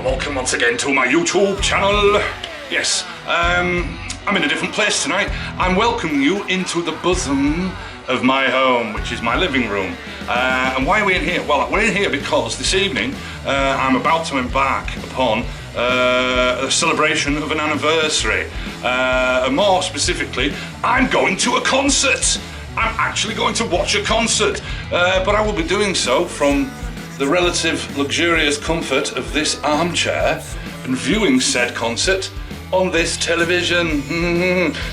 welcome once again to my YouTube channel. Yes, I'm in a different place tonight. I'm welcoming you into the bosom of my home, which is my living room. And why are we in here? Well, we're in here because this evening I'm about to embark upon a celebration of an anniversary. And more specifically, I'm going to a concert. I'm actually going to watch a concert, but I will be doing so from the relative luxurious comfort of this armchair and viewing said concert on this television.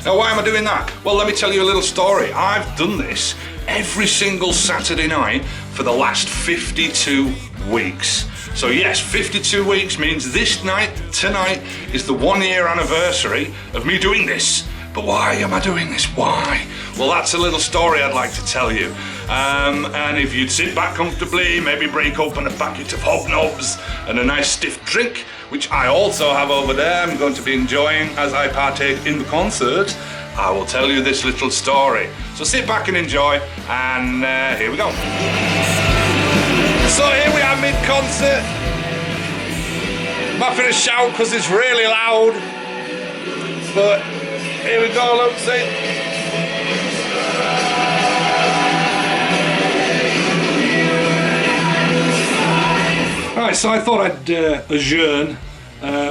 Now, why am I doing that? Well, let me tell you a little story. I've done this every single Saturday night for the last 52 weeks. So yes, 52 weeks means this night, tonight, is the 1 year anniversary of me doing this. But why am I doing this? Why? Well, that's a little story I'd like to tell you. And if you'd sit back comfortably, maybe break open a packet of hobnobs and a nice stiff drink, which I also have over there, I'm going to be enjoying as I partake in the concert, I will tell you this little story. So sit back and enjoy, and here we go. So here we are mid-concert. I'm having a shout because it's really loud, but here we go, look, see. Right, so I thought I'd adjourn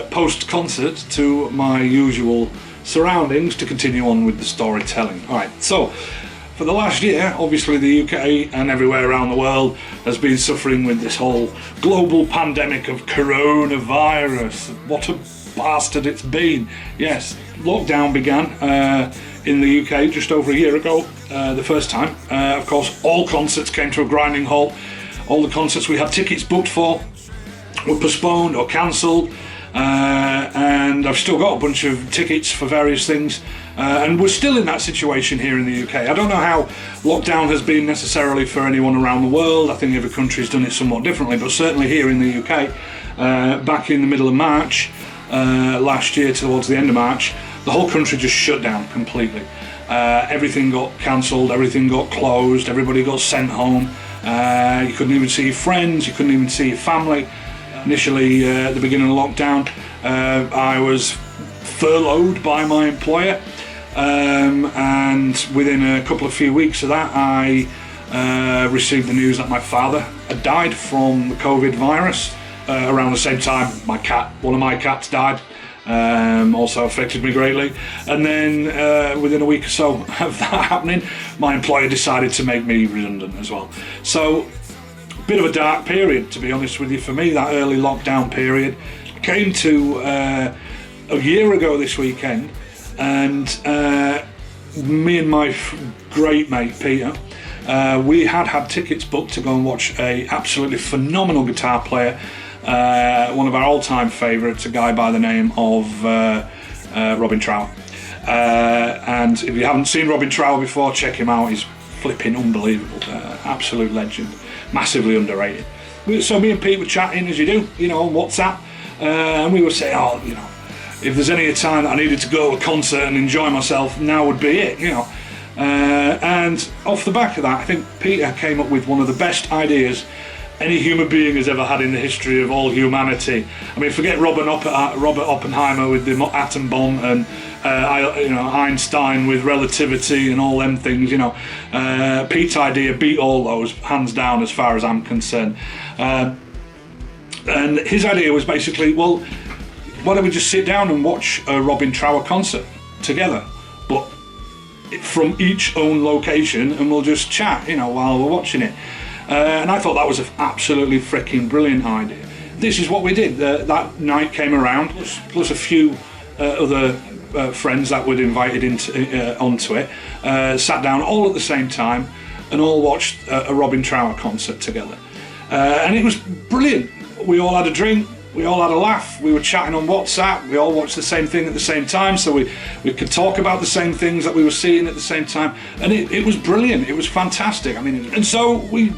post-concert to my usual surroundings to continue on with the storytelling. Alright, so for the last year, obviously the UK and everywhere around the world has been suffering with this whole global pandemic of coronavirus. What a bastard it's been. Yes, lockdown began in the UK just over a year ago, the first time. Of course, all concerts came to a grinding halt. All the concerts we had tickets booked for were postponed or cancelled, and I've still got a bunch of tickets for various things, and we're still in that situation here in the UK. I don't know how lockdown has been necessarily for anyone around the world. I think every country's done it somewhat differently, but certainly here in the UK, back in the middle of March last year, towards the end of March, the whole country just shut down completely. Everything got cancelled, everything got closed, everybody got sent home. You couldn't even see your friends, you couldn't even see your family. Initially, at the beginning of lockdown, I was furloughed by my employer, and within a couple of few weeks of that, I received the news that my father had died from the COVID virus. Around the same time, one of my cats died. Also affected me greatly, and then within a week or so of that happening, my employer decided to make me redundant as well. So a bit of a dark period, to be honest with you, for me. That early lockdown period came to a year ago this weekend, and me and my great mate Peter, we had tickets booked to go and watch a absolutely phenomenal guitar player, one of our all-time favourites, a guy by the name of Robin Trower. And if you haven't seen Robin Trower before, check him out. He's flipping unbelievable, absolute legend, massively underrated. So me and Pete were chatting, as you do, on WhatsApp, and we were saying, if there's any time that I needed to go to a concert and enjoy myself, now would be it, And off the back of that, I think Peter came up with one of the best ideas any human being has ever had in the history of all humanity. I mean, forget Robert Oppenheimer with the atom bomb, and Einstein with relativity and all them things. Pete's idea beat all those hands down, as far as I'm concerned. And his idea was basically, well, why don't we just sit down and watch a Robin Trower concert together, but from each own location, and we'll just chat, while we're watching it. And I thought that was an absolutely freaking brilliant idea. This is what we did. That night came around, plus a few other friends that we'd invited onto it, sat down all at the same time and all watched a Robin Trower concert together. And it was brilliant. We all had a drink, we all had a laugh, we were chatting on WhatsApp, we all watched the same thing at the same time, so we could talk about the same things that we were seeing at the same time, and it was brilliant, it was fantastic. And so we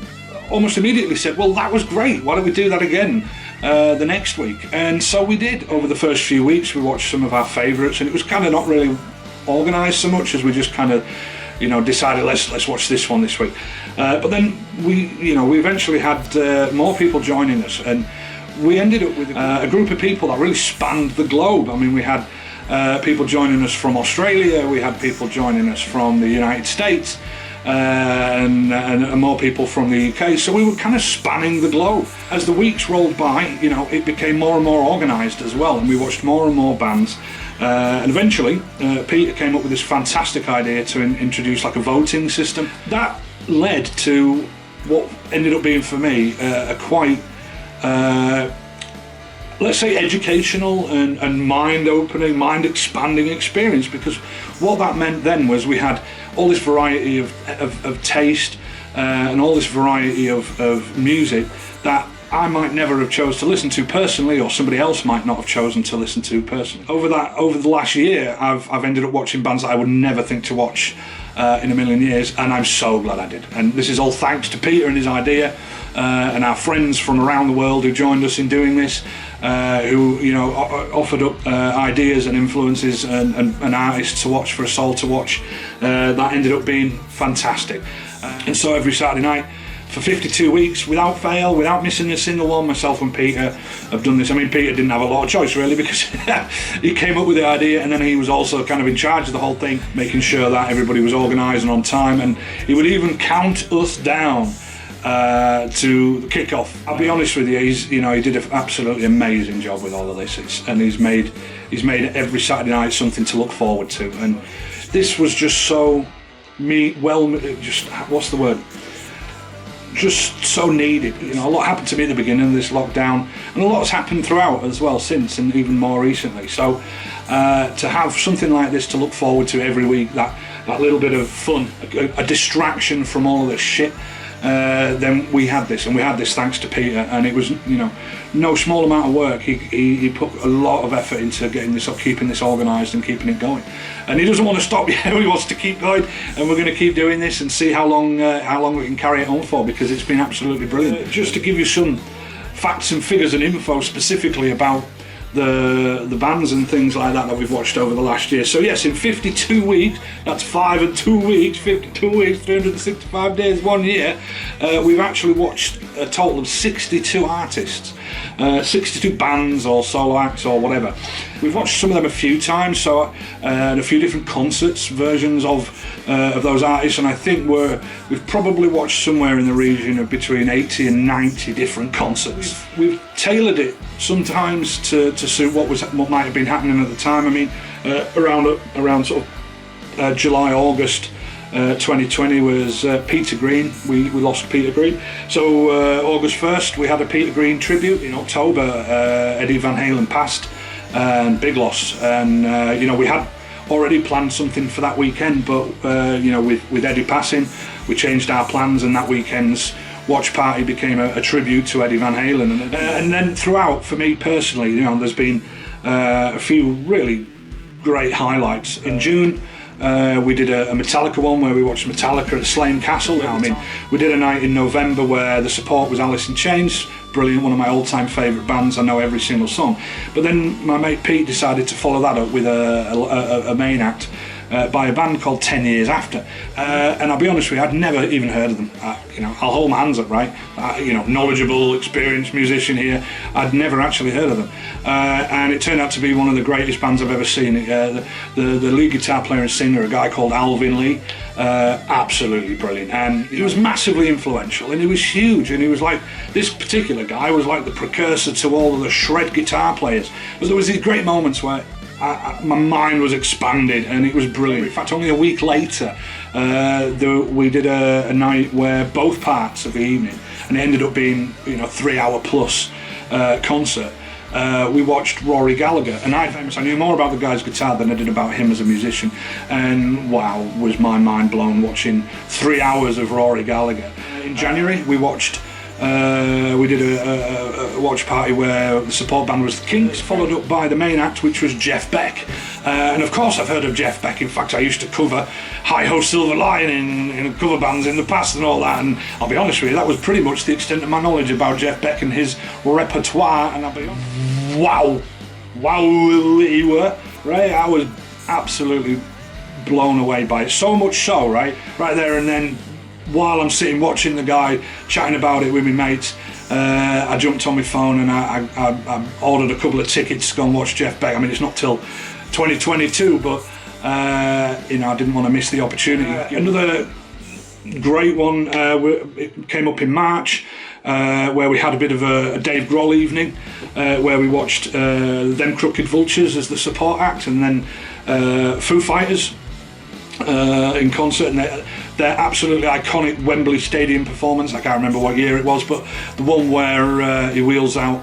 almost immediately said, well, that was great, why don't we do that again the next week? And so we did. Over the first few weeks we watched some of our favourites, and it was kind of not really organised so much as we just kind of decided let's watch this one this week. But then we eventually had more people joining us, and we ended up with a group of people that really spanned the globe. I mean, we had people joining us from Australia, we had people joining us from the United States, and more people from the UK. So we were kind of spanning the globe. As the weeks rolled by, you know, it became more and more organised as well, and we watched more and more bands. And eventually, Peter came up with this fantastic idea to introduce like a voting system. That led to what ended up being for me a quite, let's say, educational and mind-opening, mind-expanding experience, because what that meant then was we had all this variety of taste and all this variety of music that I might never have chose to listen to personally, or somebody else might not have chosen to listen to personally. Over the last year, I've ended up watching bands that I would never think to watch in a million years, and I'm so glad I did. And this is all thanks to Peter and his idea, and our friends from around the world who joined us in doing this, who, you know, offered up ideas and influences and artists to watch for us all to watch. That ended up being fantastic. And so every Saturday night, for 52 weeks, without fail, without missing a single one, myself and Peter have done this. I mean, Peter didn't have a lot of choice really, because he came up with the idea, and then he was also kind of in charge of the whole thing, making sure that everybody was organised and on time, and he would even count us down to the kick-off. I'll be honest with you, he did an absolutely amazing job with all of this, and he's made every Saturday night something to look forward to, and this was just so what's the word? Just so needed. You know, a lot happened to me at the beginning of this lockdown, and a lot's happened throughout as well since, and even more recently. So to have something like this to look forward to every week, that little bit of fun, a distraction from all of this shit, then we had this, and we had this thanks to Peter, and it was, you know, no small amount of work. He put a lot of effort into getting this up, keeping this organised and keeping it going, and he doesn't want to stop yet. He wants to keep going, and we're going to keep doing this and see how long we can carry it on for, because it's been absolutely brilliant. Just to give you some facts and figures and info specifically about the bands and things like that we've watched over the last year. So yes, in 52 weeks, that's 5 and 2 weeks, 52 weeks, 365 days, 1 year, we've actually watched a total of 62 artists, 62 bands or solo acts or whatever. We've watched some of them a few times, so and a few different concerts versions of those artists, and I think we've probably watched somewhere in the region of between 80 and 90 different concerts. We've tailored it sometimes to suit what might have been happening at the time. I mean, around sort of July, August 2020 was Peter Green. We lost Peter Green. So August 1st we had a Peter Green tribute. In October Eddie Van Halen passed, and big loss. And you know, we had already planned something for that weekend, but you know, with Eddie passing, we changed our plans, and that weekend's watch party became a tribute to Eddie Van Halen. And then throughout, for me personally, you know, there's been a few really great highlights. In June, we did a Metallica one where we watched Metallica at Slane Castle. I mean, we did a night in November where the support was Alice in Chains. Brilliant, one of my all-time favourite bands. I know every single song. But then my mate Pete decided to follow that up with a main act by a band called 10 Years After, and I'll be honest with you, I'd never even heard of them. You know, I'll hold my hands up, right? You know, knowledgeable, experienced musician here. I'd never actually heard of them, and it turned out to be one of the greatest bands I've ever seen. The lead guitar player and singer, a guy called Alvin Lee, absolutely brilliant, and he was massively influential, and he was huge, and he was like, this particular guy was like the precursor to all of the shred guitar players. But there was these great moments where my mind was expanded, and it was brilliant. In fact, only a week later, we did a night where both parts of the evening, and it ended up being, you know, 3 hour plus concert. We watched Rory Gallagher, and I knew more about the guy's guitar than I did about him as a musician, and wow, was my mind blown watching 3 hours of Rory Gallagher. In January, we did a watch party where the support band was the Kinks, followed up by the main act, which was Jeff Beck. And of course I've heard of Jeff Beck. In fact, I used to cover Hi-Ho Silver Lion in cover bands in the past and all that, and I'll be honest with you, that was pretty much the extent of my knowledge about Jeff Beck and his repertoire, and I'll be honest, wow he were, right? I was absolutely blown away by it, so much so, right there and then, while I'm sitting watching the guy chatting about it with my mates, I jumped on my phone and I ordered a couple of tickets to go and watch Jeff Beck. I mean, it's not till 2022, but you know, I didn't want to miss the opportunity. Another great one, it came up in March, where we had a bit of a Dave Grohl evening, where we watched Them Crooked Vultures as the support act, and then Foo Fighters in concert, and their absolutely iconic Wembley Stadium performance. I can't remember what year it was, but the one where he wheels out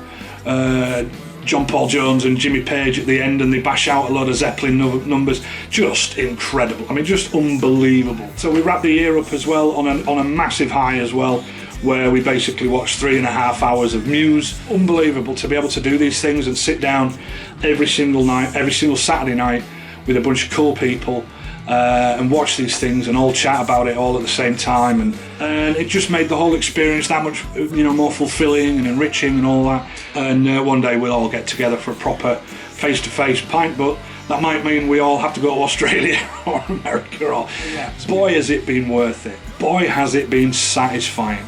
John Paul Jones and Jimmy Page at the end, and they bash out a lot of Zeppelin numbers. Just incredible. I mean, just unbelievable. So we wrapped the year up as well on a massive high as well, where we basically watched 3.5 hours of Muse. Unbelievable to be able to do these things and sit down every single night, every single Saturday night with a bunch of cool people and watch these things and all chat about it all at the same time, and it just made the whole experience that much, you know, more fulfilling and enriching and all that. And one day we'll all get together for a proper face-to-face pint, but that might mean we all have to go to Australia or America. Or boy, has it been worth it. Boy, has it been satisfying.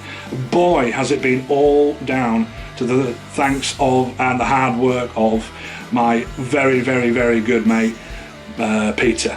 Boy, has it been all down to the thanks of and the hard work of my very, very, very good mate Peter.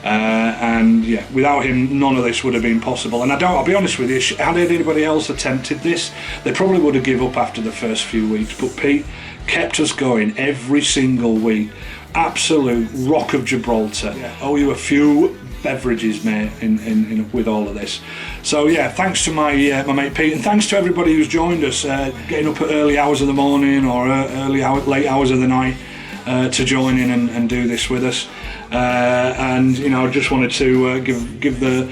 And yeah, without him, none of this would have been possible. And I'll be honest with you, had anybody else attempted this, they probably would have given up after the first few weeks. But Pete kept us going every single week. Absolute rock of Gibraltar. Yeah. Owe you a few beverages, mate, in with all of this. So yeah, thanks to my mate Pete, and thanks to everybody who's joined us, getting up at early hours of the morning or late hours of the night to join in and do this with us. And you know, I just wanted to give the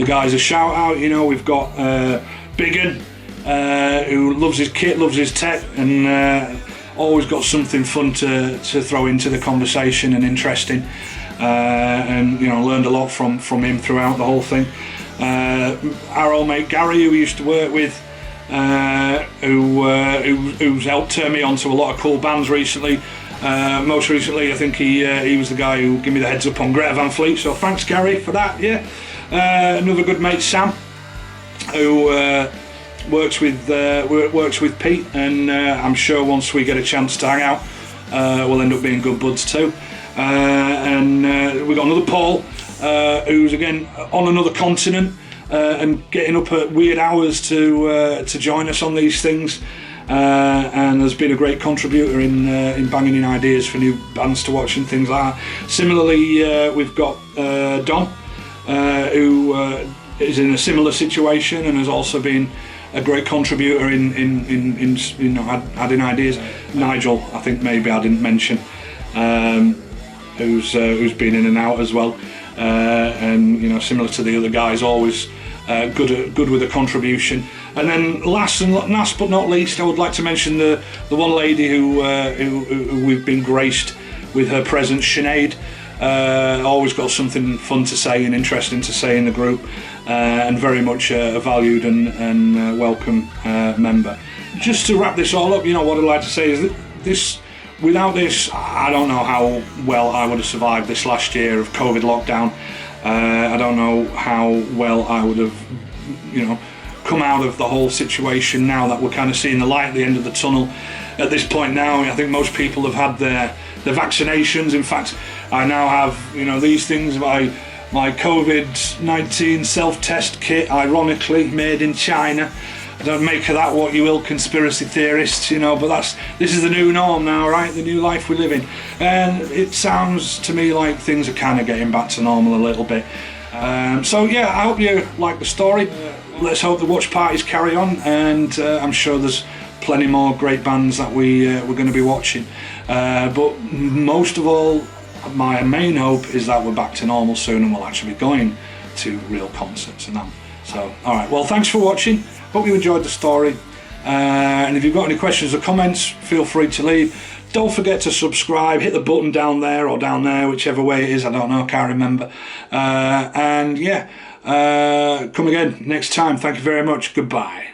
guys a shout out. You know, we've got Biggin, who loves his kit, loves his tech, and always got something fun to throw into the conversation and interesting. And you know, learned a lot from him throughout the whole thing. Our old mate Gary, who we used to work with, who's helped turn me on to a lot of cool bands recently. Most recently, I think he was the guy who gave me the heads up on Greta Van Fleet, so thanks Gary for that. Yeah. Another good mate Sam, who works with Pete, and I'm sure once we get a chance to hang out, we'll end up being good buds too. And we've got another Paul, who's again on another continent and getting up at weird hours to join us on these things. And has been a great contributor in banging in ideas for new bands to watch and things like that. Similarly, we've got Don, who is in a similar situation and has also been a great contributor in you know, adding ideas. Nigel, I think maybe I didn't mention, who's been in and out as well, and you know, similar to the other guys, always good with a contribution. And then last but not least, I would like to mention the one lady who we've been graced with her presence, Sinead. Always got something fun to say and interesting to say in the group, and very much a valued and welcome member. Just to wrap this all up, you know, what I'd like to say is that without this, I don't know how well I would have survived this last year of COVID lockdown. I don't know how well I would have, you know, come out of the whole situation now that we're kind of seeing the light at the end of the tunnel. At this point now, I think most people have had their vaccinations. In fact, I now have, you know, these things, my COVID-19 self-test kit, ironically made in China. I don't make of that what you will, conspiracy theorists, you know, but this is the new norm now, right? The new life we live in. And it sounds to me like things are kind of getting back to normal a little bit. So yeah, I hope you like the story. Let's hope the watch parties carry on, and I'm sure there's plenty more great bands that we're going to be watching. But most of all, my main hope is that we're back to normal soon and we'll actually be going to real concerts and that. So, alright, well, thanks for watching. Hope you enjoyed the story. And if you've got any questions or comments, feel free to leave. Don't forget to subscribe, hit the button down there or down there, whichever way it is, I don't know, I can't remember. And yeah, come again next time. Thank you very much. Goodbye.